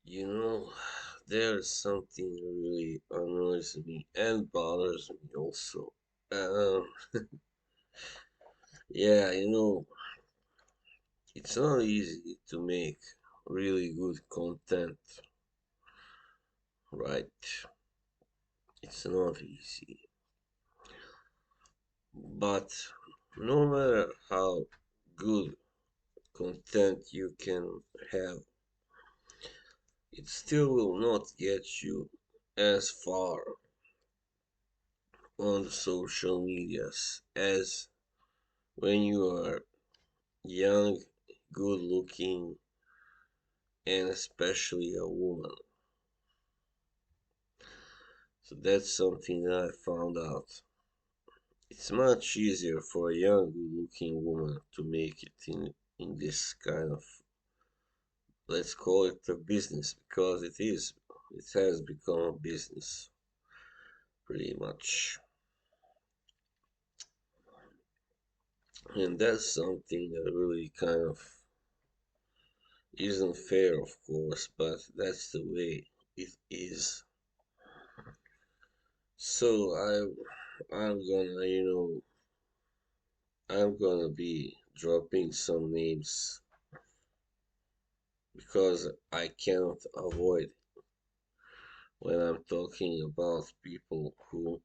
You know, there's something really annoys me and bothers me also. Um, yeah, it's not easy to make really good content, right? It's not easy. But no matter how good content you can have, it still will not get you as far on the social medias as when you are young, good looking, and especially a woman. So that's something that I found out. It's much easier for a young, good looking woman to make it in this kind of, let's call it a business, because it is. It has become a business, pretty much. And that's something that really kind of isn't fair, of course, but that's the way it is. So I'm gonna be dropping some names because I cannot avoid when I'm talking about people who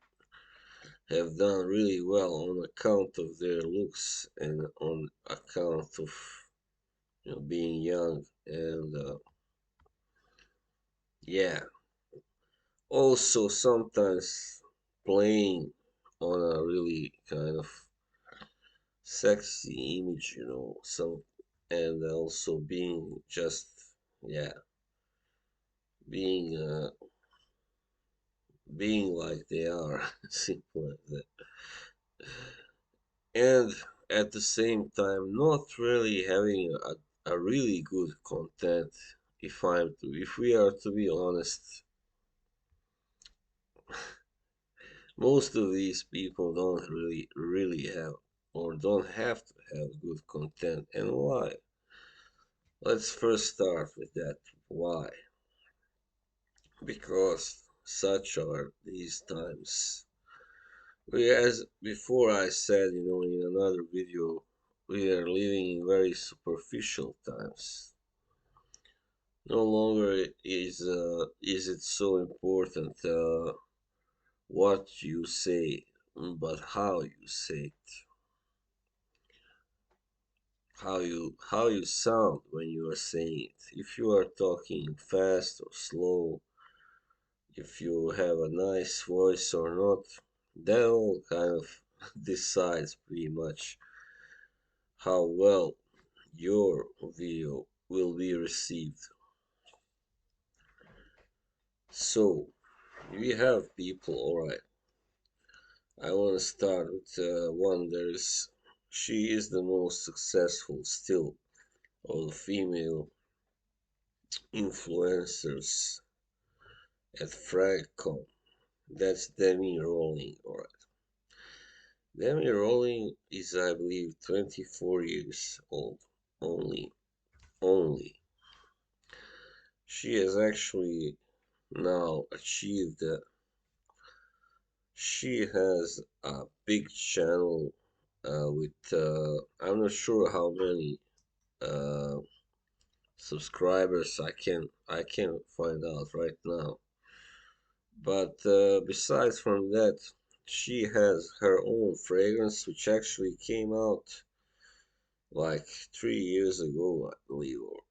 have done really well on account of their looks and on account of being young and yeah, also sometimes playing on a really kind of sexy image, some and also being just yeah, being being like they are, simple as that. And at the same time, not really having a really good content. If we are to be honest, most of these people don't really have or don't have to have good content. And why? Let's first start with that. Why? Because such are these times. As before I said, in another video, we are living in very superficial times. No longer is it so important what you say, but how you say it, how you sound when you are saying it. If you are talking fast or slow, if you have a nice voice or not, that all kind of decides pretty much how well your video will be received. So, we have people, alright. I want to start with one. She is the most successful still of the female influencers at Fragcom. That's Demi Rowling, alright. Demi Rowling is, I believe, 24 years old. Only. Only. She has actually now achieved she has a big channel with I'm not sure how many uh, subscribers. I can find out right now. But besides from that, she has her own fragrance, which actually came out like 3 years ago, I believe, or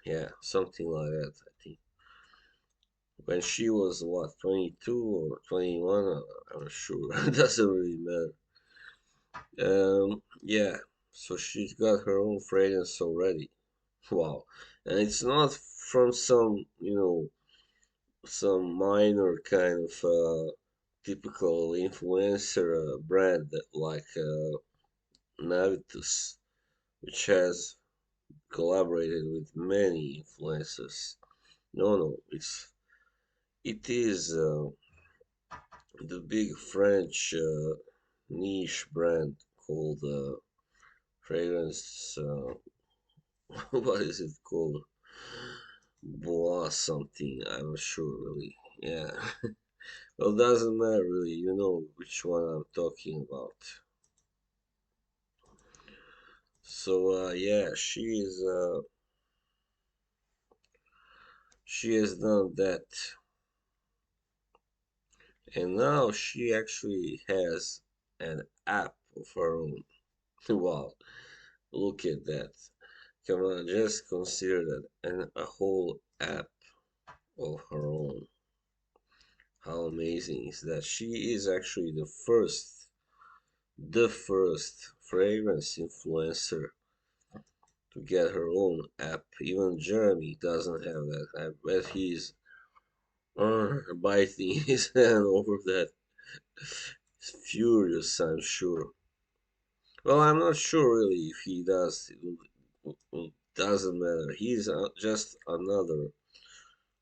yeah, something like that. I think when she was what 22 or 21, I'm not sure. It doesn't really matter. Yeah, so she's got her own fragrance already. Wow. And it's not from some minor kind of typical influencer brand that like Navitus, which has collaborated with many influencers. No, no, it is the big French niche brand called fragrance. What is it called? Bois something. I'm not sure really. Yeah. Well, doesn't matter really. You know which one I'm talking about. So yeah, she has done that, and now she actually has an app of her own. Wow, look at that! Come on, just consider that, and a whole app of her own. How amazing is that? She is actually the first fragrance influencer to get her own app. Even Jeremy doesn't have that. I bet he's biting his hand over that. He's furious, I'm sure. Well, I'm not sure really if he does. It doesn't matter. He's just another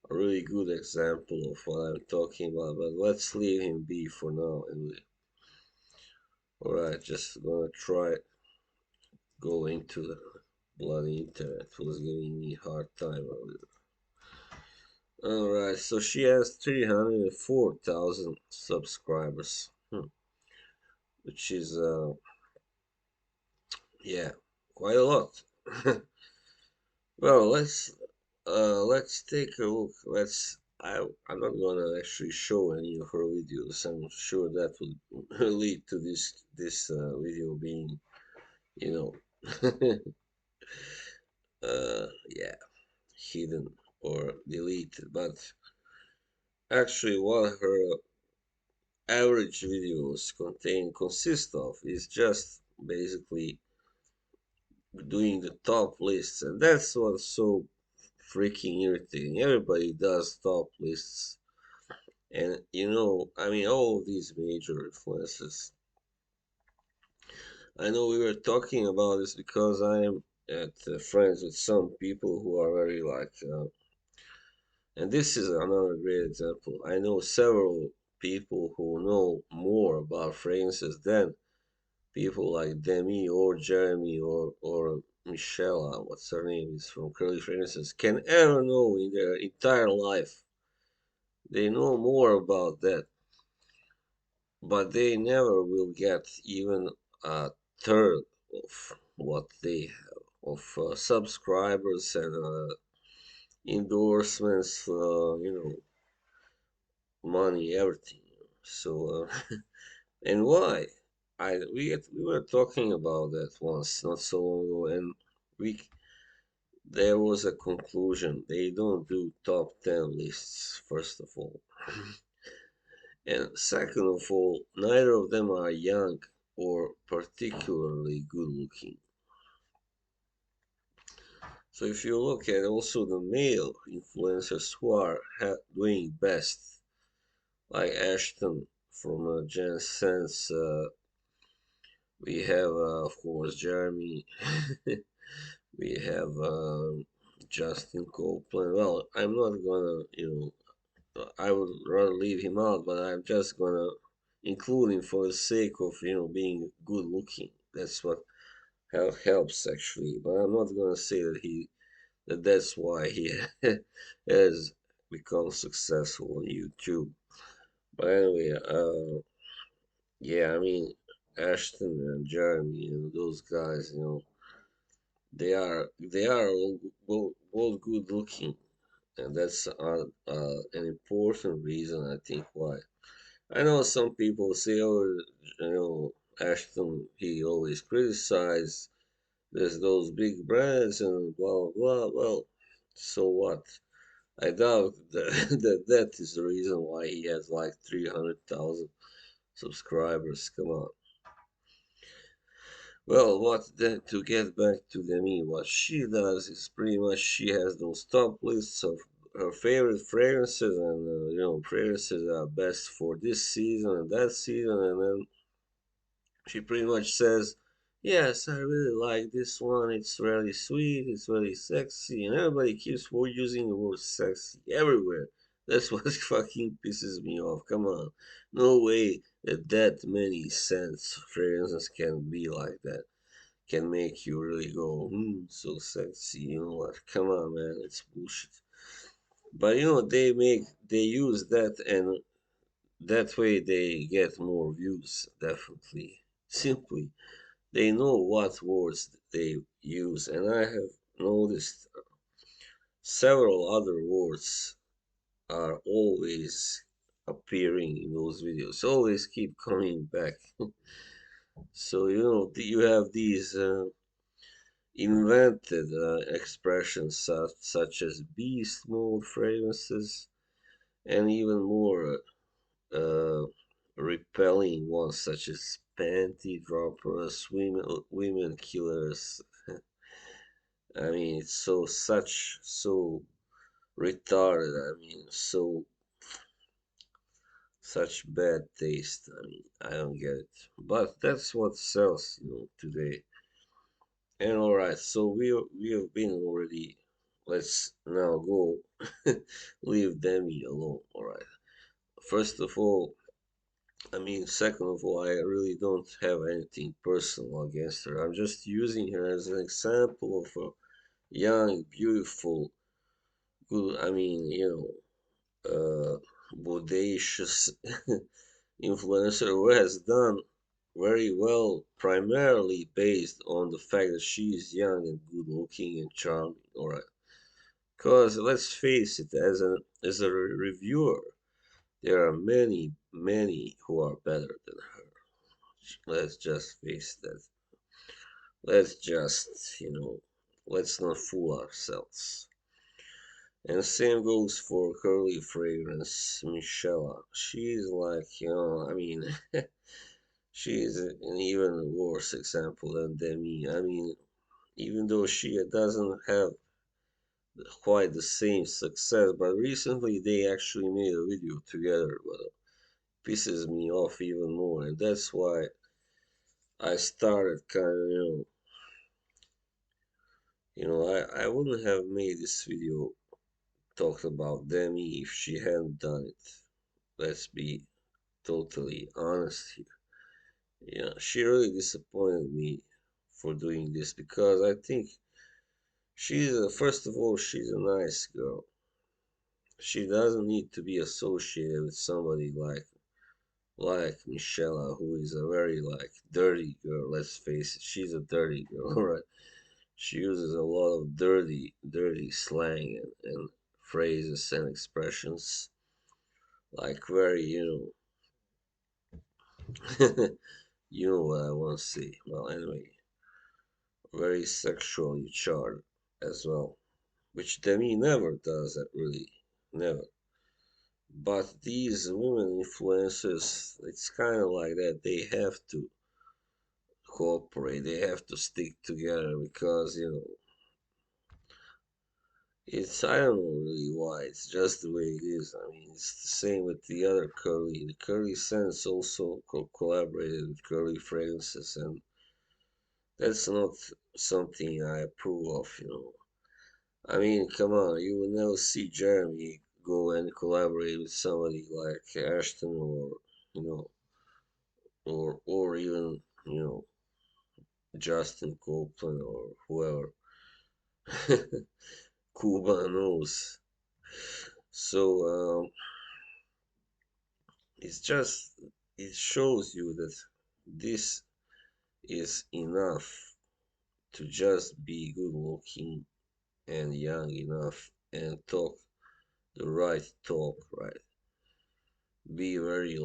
really good example of what I'm talking about. But let's leave him be for now. Anyway, all right, just gonna try go into the bloody internet. It was giving me a hard time earlier. All right, so she has 304,000 subscribers, which is yeah, quite a lot. Well, let's take a look. I'm not gonna actually show any of her videos. I'm sure that would lead to this video being, you know, yeah, hidden or deleted. But actually, what her average videos consist of is just basically doing the top lists, and that's what's so freaking irritating. Everybody does top lists, and I mean, all of these major influences. I know we were talking about this because I am friends with some people who are very like, and this is another great example. I know several people who know more about fragrances than people like Demi or Jeremy or Michelle, what's her name is from Curly Fragrances, can ever know in their entire life. They know more about that, but they never will get even a third of what they have of subscribers and endorsements, money, everything. So, and why? We were talking about that once, not so long ago, and we there was a conclusion. They don't do top 10 lists, first of all. And second of all, neither of them are young or particularly good looking. So if you look at also the male influencers who are doing best, like Ashton from Gen Sense, we have of course Jeremy, we have Justin Copeland. Well, I'm not gonna, I would rather leave him out, but I'm just gonna include him for the sake of being good looking. That's what helps actually. But I'm not gonna say that's why he has become successful on YouTube. But anyway, yeah, I mean Ashton and Jeremy and those guys, they are all good looking, and that's an important reason I think why. I know some people say, oh, Ashton, he always criticizes those big brands and blah, blah, blah. Well, so what? I doubt that is the reason why he has like 300,000 subscribers. Come on. Well, to get back to Demi, what she does is pretty much she has those top lists of her favorite fragrances, and fragrances are best for this season and that season, and then she pretty much says, yes, I really like this one. It's really sweet, it's really sexy, and everybody keeps using the word sexy everywhere. That's what fucking pisses me off. Come on. No way that many scents fragrances can be like that. Can make you really go, so sexy. You know what? Come on, man. It's bullshit. But they use that, and that way they get more views, definitely. Simply, they know what words they use, and I have noticed several other words are always appearing in those videos, always keep coming back. So you have these invented expressions such as beast mode fragrances, and even more repelling ones such as panty droppers, women killers. I mean, it's so retarded. I mean, such bad taste. I mean, I don't get it. But that's what sells, today. And all right, so we have been already. Let's now go. Leave Demi alone. All right. First of all, I mean, second of all, I really don't have anything personal against her. I'm just using her as an example of a young, beautiful, good. I mean, bodacious influencer who has done very well, primarily based on the fact that she is young and good looking and charming. All right, because let's face it, as a reviewer, there are many who are better than her. Let's just face that. Let's just let's not fool ourselves. And same goes for Curly Fragrance, Michelle. She's like, I mean, she's an even worse example than Demi. I mean, even though she doesn't have quite the same success, but recently they actually made a video together, but it pisses me off even more, and that's why I started kind of, I wouldn't have made this video talked about Demi if she hadn't done it. Let's be totally honest here. Yeah, she really disappointed me for doing this because I think first of all, she's a nice girl. She doesn't need to be associated with somebody like Michelle, who is a very like dirty girl. Let's face it, she's a dirty girl, right? She uses a lot of dirty slang and phrases and expressions, like very, you know what I want to say. Well, anyway, very sexually charged as well, which Demi never does that really, never. But these women influencers, it's kind of like that. They have to cooperate. They have to stick together because it's I don't know really why. It's just the way it is. I mean, it's the same with the other Curly. The Curly Sense also collaborated with Curly Fragrances, and that's not something I approve of. I mean, come on, you will never see Jeremy go and collaborate with somebody like Ashton you know, or even Justin Copeland or whoever. Cuba knows. So it's just it shows you that this is enough to just be good looking and young enough and talk the right talk, right? Be very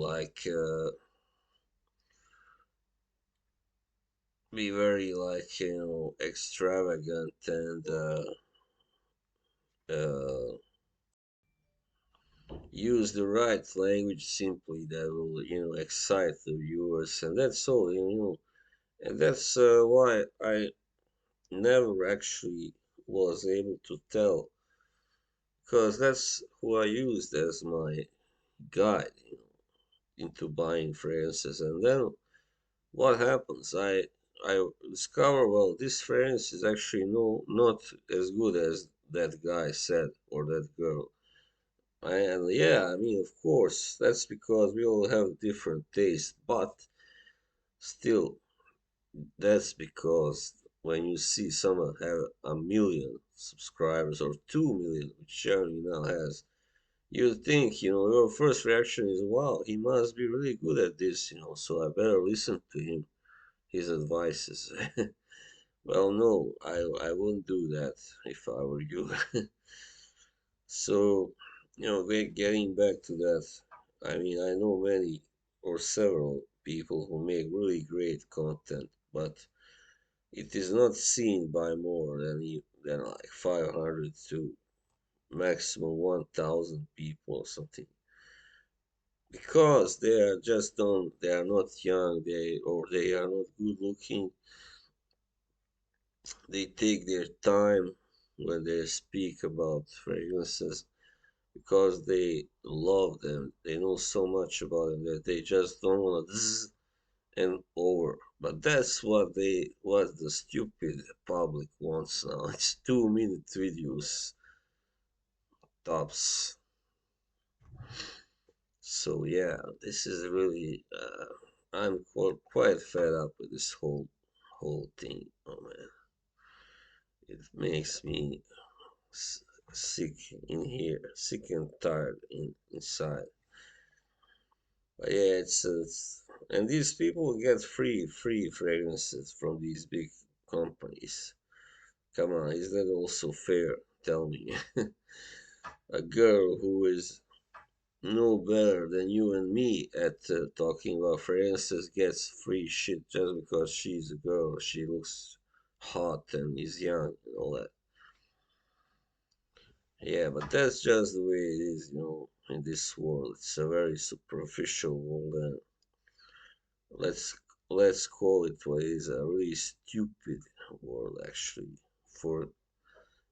extravagant and uh, use the right language simply that will excite the viewers, and that's all. And that's why I never actually was able to tell, because that's who I used as my guide into buying fragrances. And then what happens? I discover, well, this fragrance is actually not as good as that guy said or that girl. And yeah, I mean, of course, that's because we all have different tastes, but still, that's because when you see someone have a million subscribers or 2 million, which Jeremy now has, you think, your first reaction is, wow, he must be really good at this, so I better listen to him, his advices. Well, no, I wouldn't do that if I were you. So, getting back to that, I mean, I know many or several people who make really great content, but it is not seen by more than like 500 to maximum 1,000 people or something, because they are not young, they are not good looking. They take their time when they speak about fragrances because they love them. They know so much about them that they just don't want to and over. But that's what the stupid public wants now. It's 2 minute videos tops. So yeah, this is really I'm quite fed up with this whole thing. Oh man, it makes me sick in here, sick and tired inside. But yeah, it's and these people get free fragrances from these big companies. Come on, is that also fair? Tell me. A girl who is no better than you and me at talking about fragrances gets free shit just because she's a girl. She looks hot and is young and all that. Yeah, but that's just the way it is, in this world. It's a very superficial world, and let's let's call it what it is, a really stupid world actually, for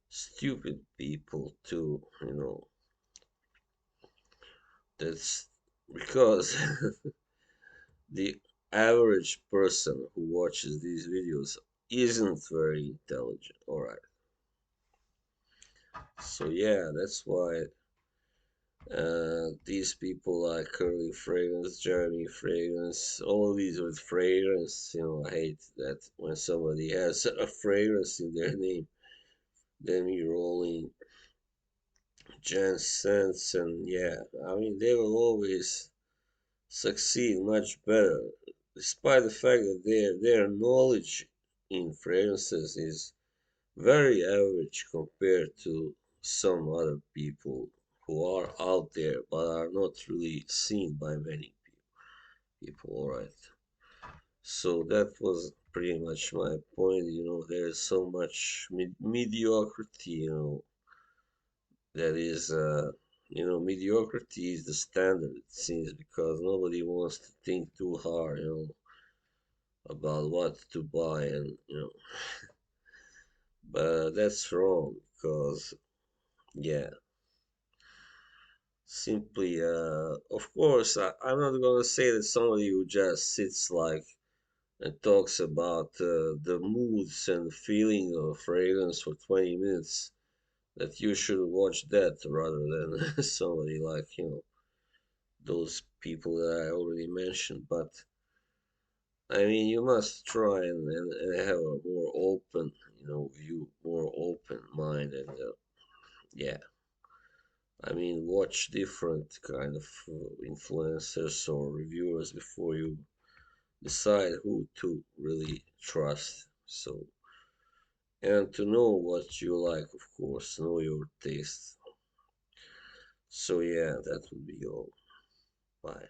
stupid people too, that's because the average person who watches these videos isn't very intelligent. All right, so yeah, that's why these people like Curly Fragrance, Jeremy Fragrance, all these with fragrance, I hate that when somebody has a fragrance in their name. Demi Rolling, Jan Sense, and yeah, I mean, they will always succeed much better, despite the fact that their knowledge in fragrances is very average compared to some other people who are out there but are not really seen by many people. All right, so that was pretty much my point. There's so much mediocrity, that is mediocrity is the standard, it seems, because nobody wants to think too hard, about what to buy, and but that's wrong because yeah, simply of course, I'm not gonna say that somebody who just sits like and talks about the moods and feeling of fragrance for 20 minutes, that you should watch that rather than somebody like those people that I already mentioned. But I mean, you must try and have a more open, view, more open mind, and yeah, I mean, watch different kind of influencers or reviewers before you decide who to really trust. So, and to know what you like, of course, know your taste. So yeah, that would be all. Bye.